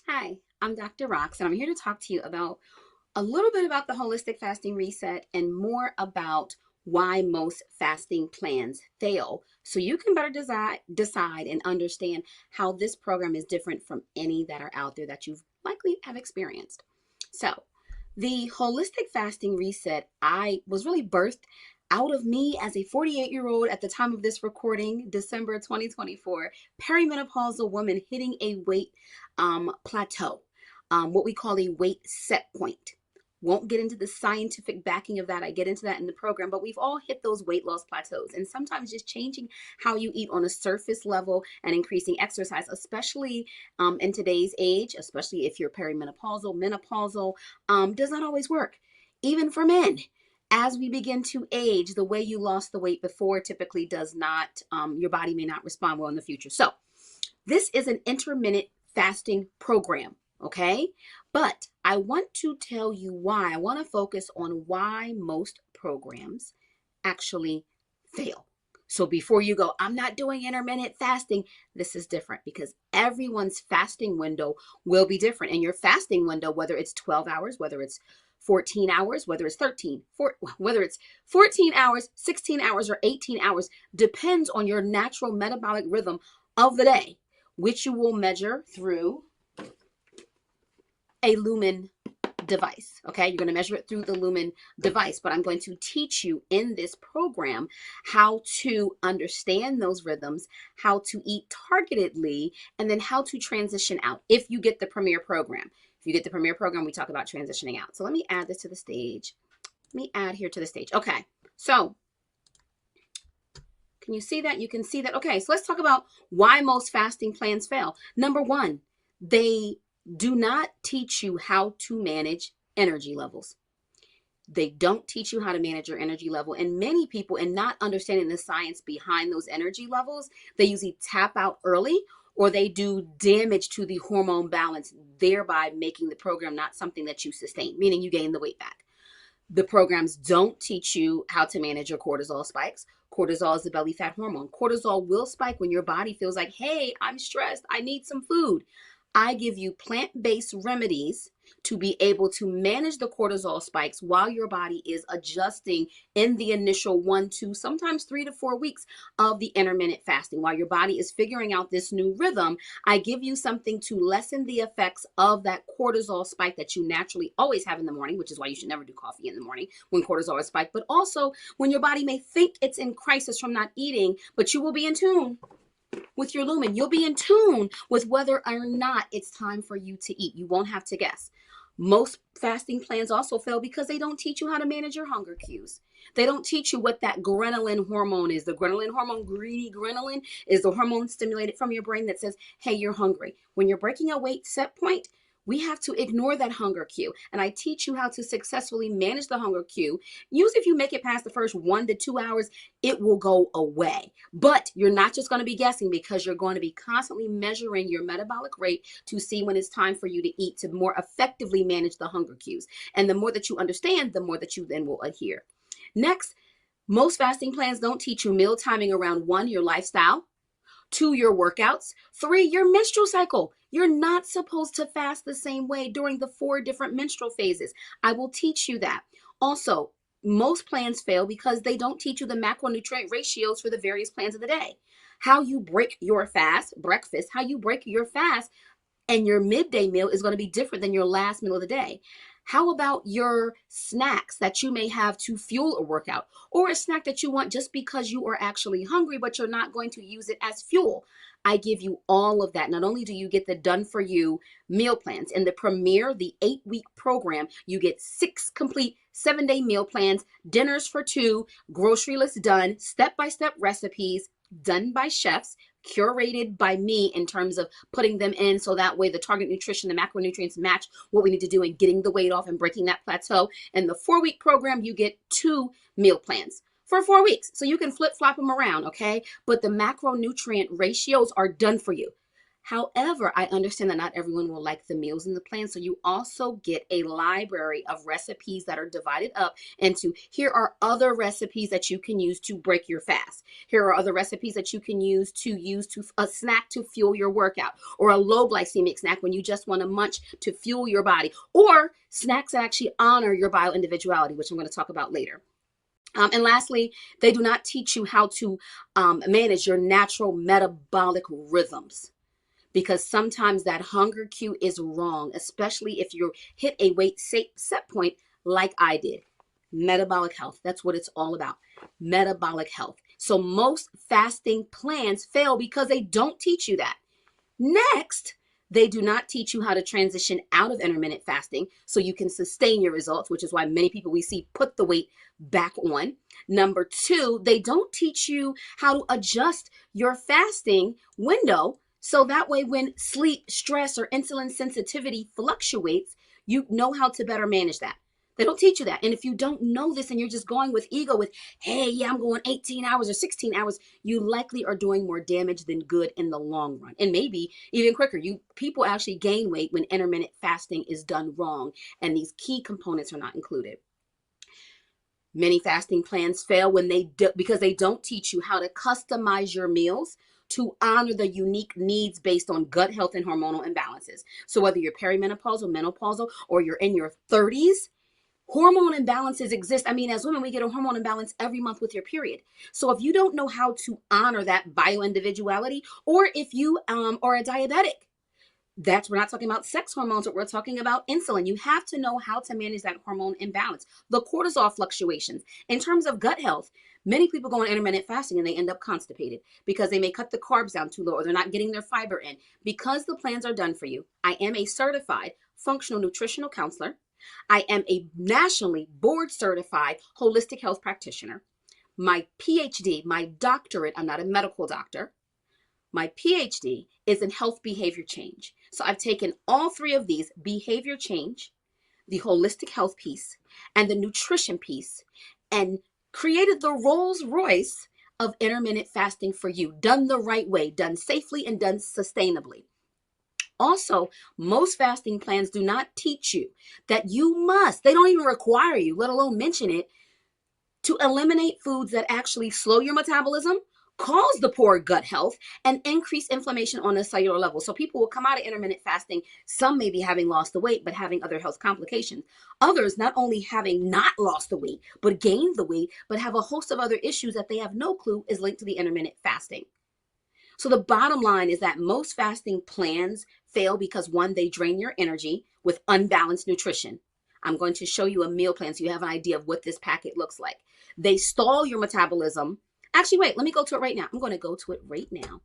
Hi, I'm Dr. Rox, and I'm here to talk to you about a little bit about the holistic fasting reset and more about why most fasting plans fail so you can better decide and understand how this program is different from any that are out there that you've likely have experienced. So, the holistic fasting reset I was really birthed out of me as a 48-year-old at the time of this recording, December 2024, perimenopausal woman hitting a weight plateau, what we call a weight set point. Won't get into the scientific backing of that. I get into that in the program, but we've all hit those weight loss plateaus. And sometimes just changing how you eat on a surface level and increasing exercise, especially in today's age, especially if you're perimenopausal, menopausal, does not always work. Even for men, as we begin to age, the way you lost the weight before typically does not, your body may not respond well in the future. So, this is an intermittent fasting program, okay? But I want to tell you why. I want to focus on why most programs actually fail. So before you go, I'm not doing intermittent fasting, this is different because everyone's fasting window will be different. And your fasting window, whether it's 12 hours, whether it's 14 hours, whether it's whether it's 14 hours, 16 hours, or 18 hours, depends on your natural metabolic rhythm of the day, which you will measure through a lumen device. Okay, you're going to measure it through the lumen device, but I'm going to teach you in this program how to understand those rhythms, how to eat targetedly, and then how to transition out if you get the premier program. If you get the premier program, we talk about transitioning out. So let me add this to the stage. Let me add here to the stage. Okay, so can you see that? You can see that. Okay, so let's talk about why most fasting plans fail. Number one, they do not teach you how to manage energy levels. They don't teach you how to manage your energy level. And many people, in not understanding the science behind those energy levels, they usually tap out early or they do damage to the hormone balance, thereby making the program not something that you sustain, meaning you gain the weight back. The programs don't teach you how to manage your cortisol spikes. Cortisol is the belly fat hormone. Cortisol will spike when your body feels like, hey, I'm stressed, I need some food. I give you plant-based remedies to be able to manage the cortisol spikes while your body is adjusting in the initial 1 to sometimes 3 to 4 weeks of the intermittent fasting. While your body is figuring out this new rhythm, I give you something to lessen the effects of that cortisol spike that you naturally always have in the morning, which is why you should never do coffee in the morning when cortisol is spiked, but also when your body may think it's in crisis from not eating, but you will be in tune with your lumen. You'll be in tune with whether or not it's time for you to eat. You won't have to guess. Most fasting plans also fail because they don't teach you how to manage your hunger cues. They don't teach you what that ghrelin hormone is. The ghrelin hormone, greedy ghrelin, is the hormone stimulated from your brain that says, hey, you're hungry. When you're breaking a weight set point, we have to ignore that hunger cue. And I teach you how to successfully manage the hunger cue. Usually if you make it past the first 1 to 2 hours, it will go away. But you're not just going to be guessing because you're going to be constantly measuring your metabolic rate to see when it's time for you to eat to more effectively manage the hunger cues. And the more that you understand, the more that you then will adhere. Next, most fasting plans don't teach you meal timing around 1, your lifestyle, 2, your workouts, 3, your menstrual cycle. You're not supposed to fast the same way during the 4 different menstrual phases. I will teach you that. Also, most plans fail because they don't teach you the macronutrient ratios for the various plans of the day. How you break your fast, breakfast, how you break your fast and your midday meal is going to be different than your last meal of the day. How about your snacks that you may have to fuel a workout, or a snack that you want just because you are actually hungry, but you're not going to use it as fuel? I give you all of that. Not only do you get the done for you meal plans in the Premier, the 8-week program, you get 6 complete 7-day meal plans, dinners for 2, grocery list done, step-by-step recipes done by chefs, curated by me in terms of putting them in so that way the target nutrition, the macronutrients match what we need to do in getting the weight off and breaking that plateau. In the 4-week program, you get 2 meal plans for 4 weeks. So you can flip flop them around, okay? But the macronutrient ratios are done for you. However, I understand that not everyone will like the meals in the plan. So you also get a library of recipes that are divided up into here are other recipes that you can use to break your fast. Here are other recipes that you can use to a snack to fuel your workout, or a low glycemic snack when you just want to munch to fuel your body, or snacks that actually honor your bio individuality, which I'm going to talk about later. And lastly, they do not teach you how to manage your natural metabolic rhythms, because sometimes that hunger cue is wrong, especially if you hit a weight set point like I did. Metabolic health, that's what it's all about. Metabolic health. So most fasting plans fail because they don't teach you that. Next, they do not teach you how to transition out of intermittent fasting so you can sustain your results, which is why many people we see put the weight back on. Number two, they don't teach you how to adjust your fasting window so that way when sleep, stress, or insulin sensitivity fluctuates, you know how to better manage that. They don't teach you that. And if you don't know this and you're just going with ego with, hey, yeah, I'm going 18 hours or 16 hours, you likely are doing more damage than good in the long run. And maybe even quicker, people actually gain weight when intermittent fasting is done wrong and these key components are not included. Many fasting plans fail because they don't teach you how to customize your meals to honor the unique needs based on gut health and hormonal imbalances. So whether you're perimenopausal, menopausal, or you're in your 30s, hormone imbalances exist. I mean, as women, we get a hormone imbalance every month with your period. So if you don't know how to honor that bio individuality, or if you are a diabetic, we're not talking about sex hormones, but we're talking about insulin. You have to know how to manage that hormone imbalance, the cortisol fluctuations. In terms of gut health, many people go on intermittent fasting and they end up constipated because they may cut the carbs down too low, or they're not getting their fiber in. Because the plans are done for you, I am a certified functional nutritional counselor. I am a nationally board certified holistic health practitioner. My PhD, my doctorate, I'm not a medical doctor. My PhD is in health behavior change. So I've taken all three of these: behavior change, the holistic health piece, and the nutrition piece, and created the Rolls Royce of intermittent fasting for you, done the right way, done safely, and done sustainably. Also, most fasting plans do not teach you that they don't even require you, let alone mention it, to eliminate foods that actually slow your metabolism, cause the poor gut health, and increase inflammation on a cellular level. So people will come out of intermittent fasting, some may be having lost the weight, but having other health complications. Others not only having not lost the weight, but gained the weight, but have a host of other issues that they have no clue is linked to the intermittent fasting. So the bottom line is that most fasting plans fail because, one, they drain your energy with unbalanced nutrition. I'm going to show you a meal plan so you have an idea of what this packet looks like. They stall your metabolism. Actually, wait, let me go to it right now. I'm going to go to it right now.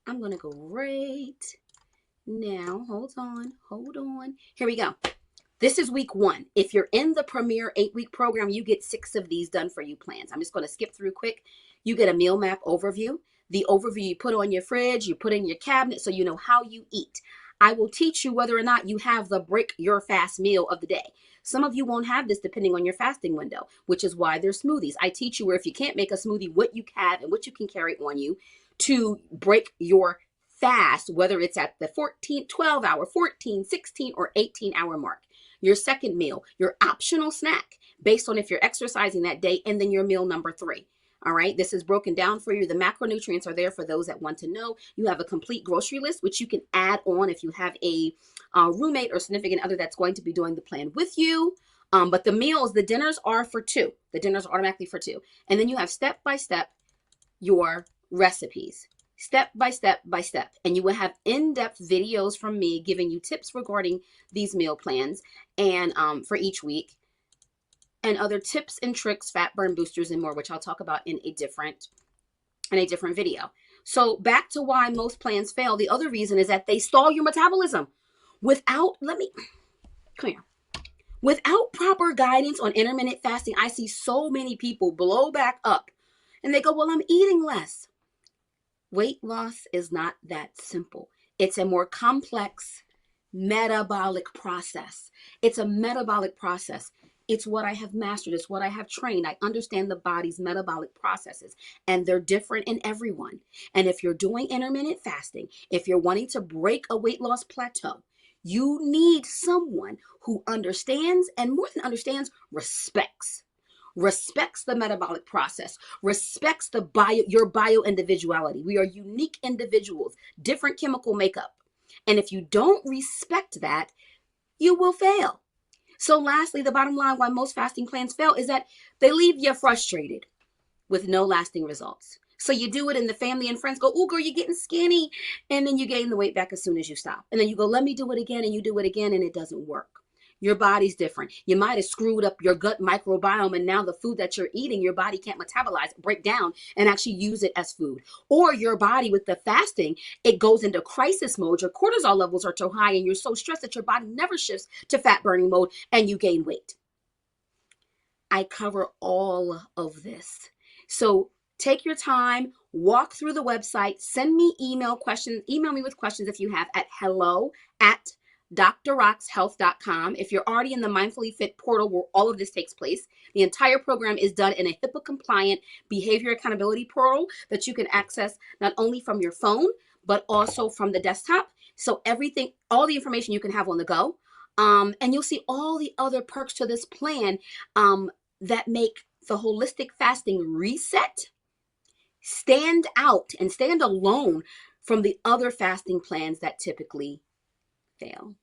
I'm going to go right now. Hold on. Here we go. This is week 1. If you're in the Premier 8-week program, you get 6 of these done for you plans. I'm just going to skip through quick. You get a meal map overview. The overview you put on your fridge, you put in your cabinet so you know how you eat. I will teach you whether or not you have the break your fast meal of the day. Some of you won't have this depending on your fasting window, which is why there's smoothies. I teach you where if you can't make a smoothie, what you have and what you can carry on you to break your fast, whether it's at the 12 hour, 14, 16, or 18 hour mark. Your second meal, your optional snack based on if you're exercising that day, and then your meal number 3. All right, this is broken down for you. The macronutrients are there for those that want to know. You have a complete grocery list, which you can add on if you have a roommate or significant other that's going to be doing the plan with you. But the meals, the dinners are for 2. The dinners are automatically for 2. And then you have step by step your recipes. Step by step by step. And you will have in-depth videos from me giving you tips regarding these meal plans and for each week, and other tips and tricks, fat burn boosters, and more, which I'll talk about in a different video. So back to why most plans fail. The other reason is that they stall your metabolism. Without proper guidance on intermittent fasting, I see so many people blow back up and they go, well, I'm eating less. Weight loss is not that simple. It's a more complex metabolic process. It's a metabolic process. It's what I have mastered. It's what I have trained. I understand the body's metabolic processes, and they're different in everyone. And if you're doing intermittent fasting, if you're wanting to break a weight loss plateau, you need someone who understands, and more than understands, respects the metabolic process, respects your bio individuality. We are unique individuals, different chemical makeup. And if you don't respect that, you will fail. So lastly, the bottom line why most fasting plans fail is that they leave you frustrated with no lasting results. So you do it and the family and friends go, "Oh, girl, you're getting skinny." And then you gain the weight back as soon as you stop. And then you go, "Let me do it again." And you do it again and it doesn't work. Your body's different. You might have screwed up your gut microbiome, and now the food that you're eating, your body can't metabolize, break down, and actually use it as food. Or your body, with the fasting, it goes into crisis mode. Your cortisol levels are too high, and you're so stressed that your body never shifts to fat burning mode, and you gain weight. I cover all of this. So take your time, walk through the website, send me email me with questions if you have at hello@drroxhealth.com. If you're already in the Mindfully Fit portal where all of this takes place, the entire program is done in a HIPAA compliant behavior accountability portal that you can access not only from your phone, but also from the desktop. So everything, all the information you can have on the go. And you'll see all the other perks to this plan that make the holistic fasting reset stand out and stand alone from the other fasting plans that typically fail.